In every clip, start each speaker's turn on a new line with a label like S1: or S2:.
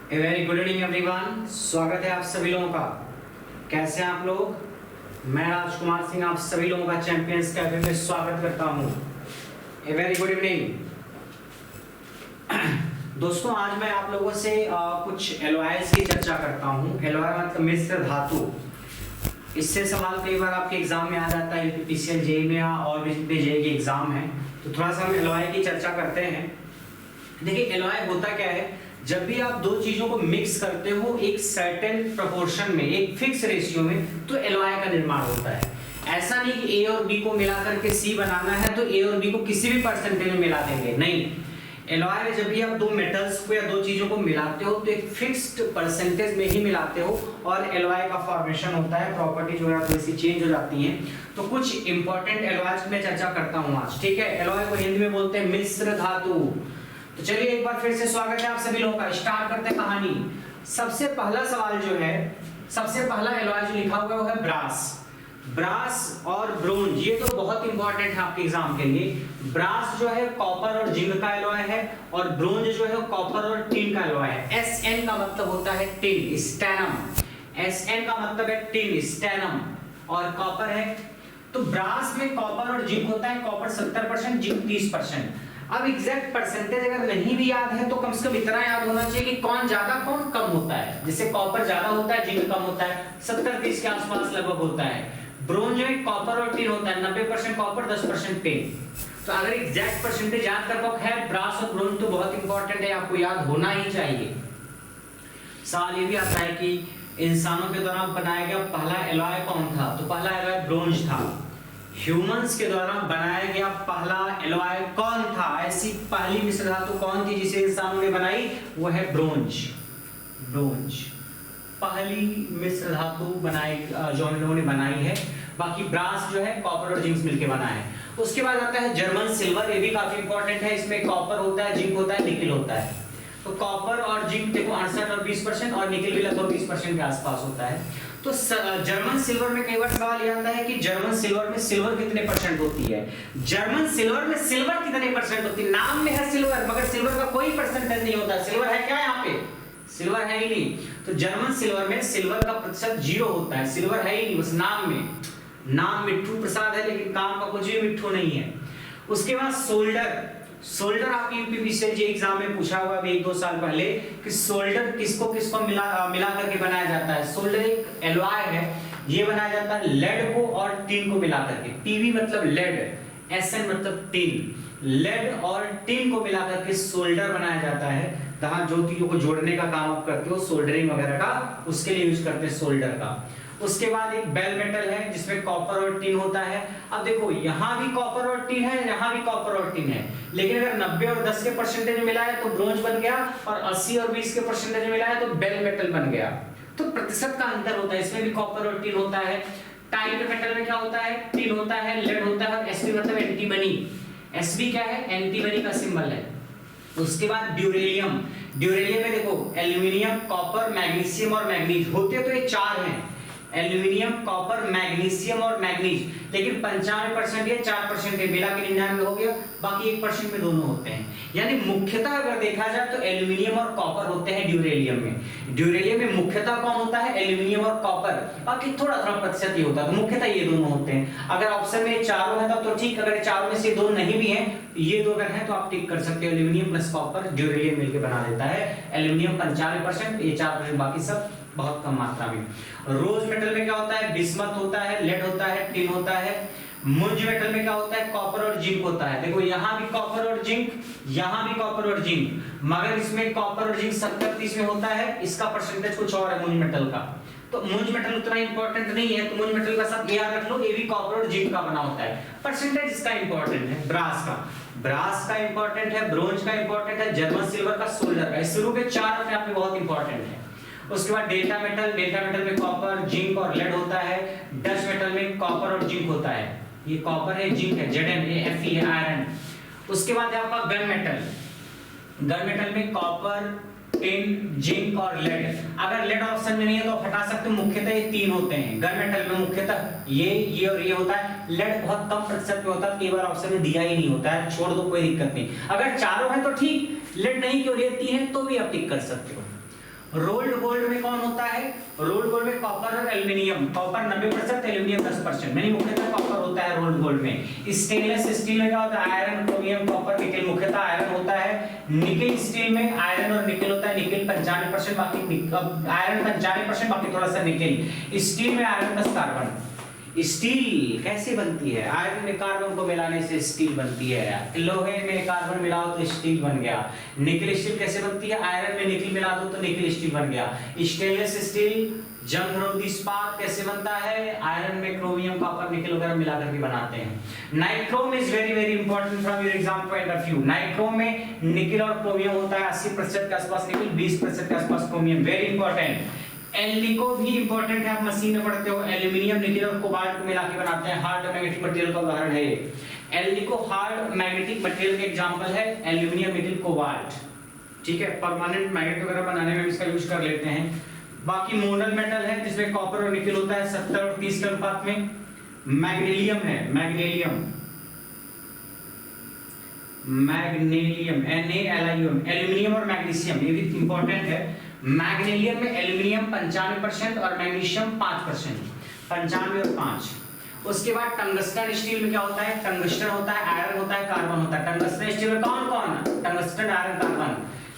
S1: A very good evening everyone. स्वागत है आप सभी लोगों का। कैसे हैं आप लोग? मैं राजकुमार सिंह आप सभी लोगों का चैंपियंस कैफे में स्वागत करता हूं। ए वेरी गुड इवनिंग दोस्तों, आज मैं आप लोगों से कुछ एलॉयज की चर्चा करता हूं। एलॉय मतलब मिश्र धातु। इससे सवाल कई बार आपके एग्जाम में आ जाता है, यूपीपीसीएल जेईई में और भी जितने जेईई के एग्जाम हैं, तो थोड़ा सा हम एलॉय की चर्चा करते हैं। देखिए, एलॉय होता क्या है? जब भी आप दो चीजों को मिक्स करते हो एक सर्टेन प्रोपोर्शन में, एक फिक्स रेशियो में, तो एलॉय का निर्माण होता है। ऐसा नहीं कि ए और बी को मिला करके सी बनाना है तो ए और बी को किसी भी परसेंटेज में मिला देंगे, नहीं। एलॉय में जब भी आप दो मेटल्स को या दो चीजों को मिलाते हो तो एक फिक्स्ड परसेंटेज में ही मिलाते हो और एलॉय का फॉर्मेशन होता है। प्रॉपर्टी जो है थोड़ी सी चेंज हो जाती है। तो कुछ इंपॉर्टेंट एलॉयज में चर्चा करता हूं आज, ठीक है। एलॉय को हिंदी में बोलते हैं मिश्र धातु। तो चलिए एक बार फिर से स्वागत है आप सभी लोगों का। स्टार्ट करते हैं कहानी। सबसे पहला सवाल जो है, सबसे पहला एलॉय जो लिखा हुआ है वो है ब्रास। ब्रास और ब्रोंज, ये तो बहुत इंपॉर्टेंट है आपके एग्जाम के लिए। ब्रास जो है कॉपर और जिंक का एलॉय है और ब्रोंज जो है कॉपर और टिन का एलॉय है। Sn का मतलब होता है टिन, स्टैनम। Sn का मतलब है टिन, स्टैनम। और कॉपर है, तो ब्रास में कॉपर और जिंक होता है। Copper 70%, zinc 30%। अब एग्जैक्ट परसेंटेज अगर नहीं भी याद है तो कम से कम इतना याद होना चाहिए कि कौन ज्यादा कौन कम होता है। जैसे कॉपर ज्यादा होता है, जिंक कम होता है, 70-30 के आसपास लगभग होता है। ब्रोंज में कॉपर और टिन होता है, 90% कॉपर 10% टिन। तो अगर एग्जैक्ट परसेंटेज याद कर पाओ, खैर ब्रास और ब्रोंज तो बहुत इंपॉर्टेंट है, आपको याद होना ही चाहिए। सवाल ये भी आता है कि इंसानों के द्वारा बनाया गया पहला एलॉय कौन था? तो पहला एलॉय ब्रोंज था। ह्यूमंस के द्वारा बनाया गया पहला एलॉय कौन था? ऐसी पहली मिश्र धातु कौन थी जिसे इंसानों ने बनाई? वो है ब्रोंज। ब्रोंज पहली मिश्र धातु बनाई जो हम लोगों ने बनाई है। बाकी ब्रास जो है कॉपर और जिंक मिलकर बना है। उसके बाद आता है जर्मन सिल्वर। ये भी काफी इंपॉर्टेंट है। इसमें कॉपर होता है, जिंक होता है, निकल होता है। तो कॉपर और जिंक देखो 68 और 20% और निकल भी लगभग 20% के आसपास होता है। तो जर्मन सिल्वर में कई बार सवाल ये आता है कि जर्मन सिल्वर में सिल्वर कितने परसेंट होती है? जर्मन सिल्वर में सिल्वर कितने परसेंट होती है? नाम में है सिल्वर, मगर सिल्वर का कोई परसेंटेज नहीं होता। सिल्वर है क्या यहाँ पे? सिल्वर है ही नहीं। तो जर्मन सिल्वर में सिल्वर का प्रतिशत 0 होता है। सिल्वर है ही नहीं, बस नाम में। नाम मिट्ठू प्रसाद है लेकिन काम का कुछ भी मिट्ठू नहीं है। उसके बाद सोल्डर। सोल्डर आपके यूपीपीसीएल जेईई एग्जाम में पूछा हुआ अभी 1-2 साल पहले कि सोल्डर किसको किसको मिला करके बनाया जाता है। सोल्डर एक एलॉय है, ये बनाया जाता है लेड को और टिन को मिला करके। पीवी मतलब लेड, Sn मतलब टिन। लेड और टिन को मिला करके सोल्डर बनाया जाता है। जहां जो चीजों को जोड़ने का काम आप करते हो, सोल्डरिंग वगैरह का, उसके लिए यूज करते हैं सोल्डर का। उसके बाद एक बेल मेटल है जिसमें कॉपर और टिन होता है। अब देखो यहाँ भी कॉपर और टिन है, यहाँ भी कॉपर और टिन है, लेकिन अगर 90 और 10 के परसेंटेज में मिला है तो ब्रोंज बन गया और 80 और 20 के परसेंटेज में मिला है तो बेल मेटल बन गया। तो प्रतिशत का अंतर होता है, इसमें भी कॉपर और टिन होता है। टाइप मेटल में क्या होता है? टिन होता है, लेड होता है और Sb मतलब एंटीमनी। Sb क्या है? एंटीमनी का सिंबल है। उसके बाद ड्यूरेलियम। ड्यूरेलियम में देखो एल्यूमिनियम, कॉपर, मैग्नीशियम और मैग्नीज होते तो ये 4 हैं। एल्यूमिनियम, कॉपर, मैग्नीशियम और मैग्नीज, लेकिन 95% या 4% मिला के 99 हो गया, बाकी 1% में दोनों होते हैं। यानी मुख्यतः अगर देखा जाए तो एल्यूमिनियम और कॉपर होते हैं ड्यूरेलियम में। ड्यूरेलियम में मुख्यतः कौन होता है? एल्यूमिनियम और कॉपर, बाकी थोड़ा थोड़ा प्रतिशत ही होता है। तो मुख्यतः ये दोनों होते हैं। अगर ऑप्शन में चारों है तो ठीक, अगर चारों में से दो नहीं भी हैं, ये दो अगर है तो आप टिक कर सकते हो। एल्यूमिनियम प्लस कॉपर ड्यूरेलियम मिलकर बना देता है। एल्यूमिनियम 95%, ये 4%, बाकी सब बहुत कम मात्रा में। रोज मेटल में क्या होता है? बिस्मथ होता है, लेड होता है, टिन होता है। मुंज मेटल में क्या होता है? कॉपर और जिंक होता है। देखो यहाँ भी कॉपर और जिंक, यहाँ भी कॉपर और जिंक, मगर इसमें कॉपर और जिंक 70-30 में होता है। इसका परसेंटेज कुछ और है मुंज मेटल का। तो मुंज मेटल उतना इंपॉर्टेंट नहीं है, तो मुंज मेटल का सब याद रख लो, ये भी कॉपर और जिंक का बना होता है। परसेंटेज इसका इंपॉर्टेंट है। ब्रास का इंपॉर्टेंट है, ब्रोंज का इंपॉर्टेंट है, जर्मन सिल्वर का, सोल्डर का। शुरू के 4 अपने आप में बहुत इंपॉर्टेंट है। उसके बाद डेल्टा मेटल। डेल्टा मेटल में कॉपर, जिंक और लेड होता है। डच मेटल में कॉपर और जिंक होता है। ये कॉपर है, जिंक है, Zn, Fe है, आयरन। उसके बाद है आपका गन मेटल। गन मेटल में कॉपर, टिन, जिंक और लेड। अगर लेड ऑप्शन में नहीं है तो आप हटा सकते हो। मुख्यतः ये 3 होते हैं गन मेटल में। मुख्यतः ये और ये होता है। लेड बहुत कम प्रतिशत में होता है, कई बार ऑप्शन में दिया ही नहीं होता है, छोड़ दो, कोई दिक्कत नहीं। अगर चारों है तो ठीक, लेड नहीं क्यों, ये 3 है तो भी आप टिक कर सकते हो। रोल्ड गोल्ड में कौन होता है? रोल्ड गोल्ड में कॉपर और एल्यूमिनियम, कॉपर 90%, एल्यूमिनियम 10%, यानी मुख्यतः कॉपर होता है रोल्ड गोल्ड में। स्टेनलेस स्टील में क्या होता है? आयरन, क्रोमियम, कॉपर, निकेल, मुख्यतः आयरन होता है। निकेल स्टील में आयरन और निकेल होता है, निकेल 95%, बाकी आयरन 95%, बाकी थोड़ा सा निकेल। स्टील में आयरन प्लस कार्बन। स्टील कैसे बनती है? आयरन में कार्बन को मिलाने से स्टील बनती है। लोहे में कार्बन मिलाओ तो स्टील बन गया। निकेल स्टील कैसे बनती है? आयरन में निकेल मिला दो तो निकेल स्टील बन गया। स्टेनलेस स्टील जंग रोधी इस्पात कैसे बनता है? आयरन में क्रोमियम, कॉपर, निकेल वगैरह मिला करके बनाते हैं। Nichrome is very very important from your exam point of view. Nichrome में निकेल और क्रोमियम होता है, 80% के आसपास निकेल, 20% के आसपास क्रोमियम, वेरी इंपॉर्टेंट। एल्निको भी इंपॉर्टेंट है, आप मशीन में पढ़ते हो। एल्यूमिनियम, निकेल और कोबाल्ट को मिला के बनाते हैं, हार्ड मैग्नेटिक मटेरियल का उदाहरण है ये। एल्निको हार्ड मैग्नेटिक मटेरियल के एग्जांपल है एल्यूमिनियम, निकेल, कोबाल्ट, ठीक है। परमानेंट मैग्नेट वगैरह बनाने में इसका यूज कर लेते हैं। बाकी मोनल मेटल है जिसमें कॉपर और निकेल होता है 70 और 30 के अनुपात में। मैग्नीशियम है, मैग्नीशियम, मैग्नीशियम, NaLium, एल्यूमिनियम और मैग्नीशियम, ये भी इंपॉर्टेंट है। मैग्नीशियम में एल्यूमिनियम 95% और मैग्नीशियम 5%, 95 और 5। उसके बाद टंगस्टन स्टील में क्या होता है? टंगस्टन होता है, आयरन होता है, कार्बन होता है। टंगस्टन स्टील में कौन कौन? Tungsten, iron, carbon.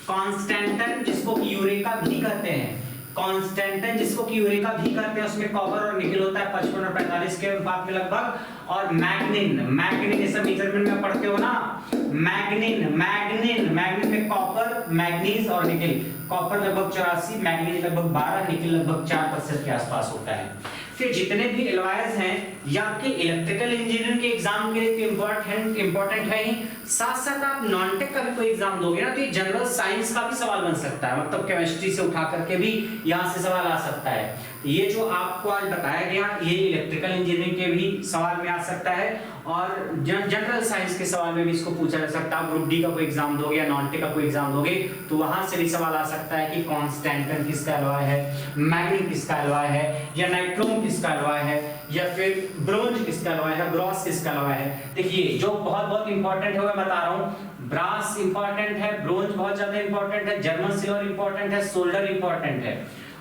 S1: कॉन्स्टेंटन जिसको कि यूरेका भी कहते हैं, कॉन्स्टेंटन जिसको कि यूरेका भी कहते हैं, उसमें कॉपर और निकेल होता है 55 और 45 के अनुपात में लगभग। और मैग्नीन, मैग्नीन ये सब मेजरमेंट में पढ़ते हो ना। मैग्नीन, मैग्नीन, मैग्नीन में कॉपर, मैग्नीज और निकेल। कॉपर लगभग 84, मैग्नीज लगभग 12, निकेल लगभग 4% के आसपास होता है। फिर जितने भी एलॉयज हैं या आपके इलेक्ट्रिकल इंजीनियरिंग के एग्जाम के लिए इंपॉर्टेंट है ही, साथ साथ आप नॉन-टेक का भी कोई एग्जाम दोगे ना तो ये जनरल साइंस का भी सवाल बन सकता है, मतलब केमिस्ट्री से उठा करके भी यहाँ से सवाल आ सकता है। ये जो आपको आज बताया गया ये इलेक्ट्रिकल इंजीनियरिंग के भी सवाल में आ सकता है और जनरल साइंस के सवाल में भी इसको पूछा जा सकता है। ग्रुप डी का कोई एग्जाम दोगे या नॉन-टेक का कोई एग्जाम दोगे तो वहां से भी सवाल आ सकता है कि कॉन्स्टेंटन किसका एलॉय है, मैग्नीन किसका एलॉय है, या नाइट्रोम किसका एलॉय है, या फिर ब्रोंज किसका एलॉय है, ब्रॉस किसका एलॉय है। देखिए जो बहुत बहुत इंपॉर्टेंट है मैं बता रहा हूँ, ब्रास इंपॉर्टेंट है, ब्रोंज बहुत ज्यादा इंपॉर्टेंट है, जर्मन सिल्वर इंपॉर्टेंट है, सोल्डर इंपॉर्टेंट है।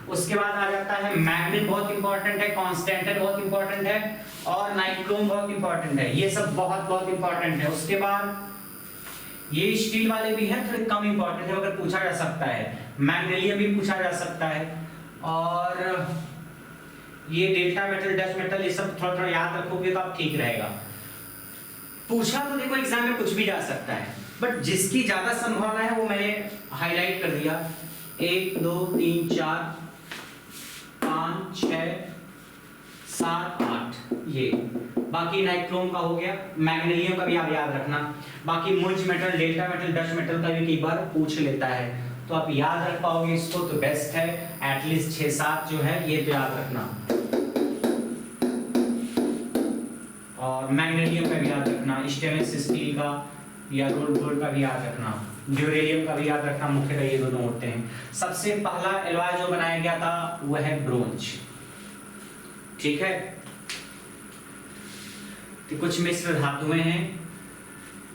S1: उसके बाद आ जाता है मैग्नीन बहुत इंपॉर्टेंट है, कॉन्स्टेंटन बहुत इंपॉर्टेंट है और नाइट्रोम बहुत इंपॉर्टेंट है। ये सब बहुत बहुत इंपॉर्टेंट है। उसके बाद ये स्टील वाले भी हैं, थोड़े कम इंपॉर्टेंट है, अगर पूछा जा सकता है। मैग्नीशियम भी पूछा जा सकता है और ये डेल्टा मेटल, डच मेटल, ये सब थोड़ा थोड़ा याद रखोगे तो आप ठीक रहेगा। पूछा तो देखो एग्जाम में कुछ भी जा सकता है, बट जिसकी ज्यादा संभावना है वो मैंने हाईलाइट कर दिया। 1 2 3 4 5 6 7 8 ये। बाकी नाइट्रोम का हो गया, मैग्नीशियम का भी आप याद रखना। बाकी मुंज metal, delta metal, Dutch metal का भी कई बार पूछ लेता है, तो आप याद रख पाओगे इसको तो बेस्ट है। एटलीस्ट 6-7 जो है ये तो याद रखना। और मैग्नीशियम का भी याद रखना, स्टेनलेस स्टील का या रोल्ड गोल्ड का भी याद रखना, ड्यूरेलियम का भी याद रखना। मुख्यतः ये दोनों होते हैं। सबसे पहला एलॉय जो बनाया गया था वह है ब्रोंज, ठीक है। तो कुछ मिश्र धातुएं हैं,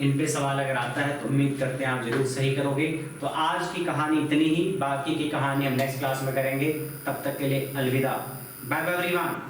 S1: इन पे सवाल अगर आता है तो उम्मीद करते हैं आप जरूर सही करोगे। तो आज की कहानी इतनी ही, बाकी की कहानी हम नेक्स्ट क्लास में करेंगे। तब तक के लिए अलविदा, बाय बाय एवरीवन।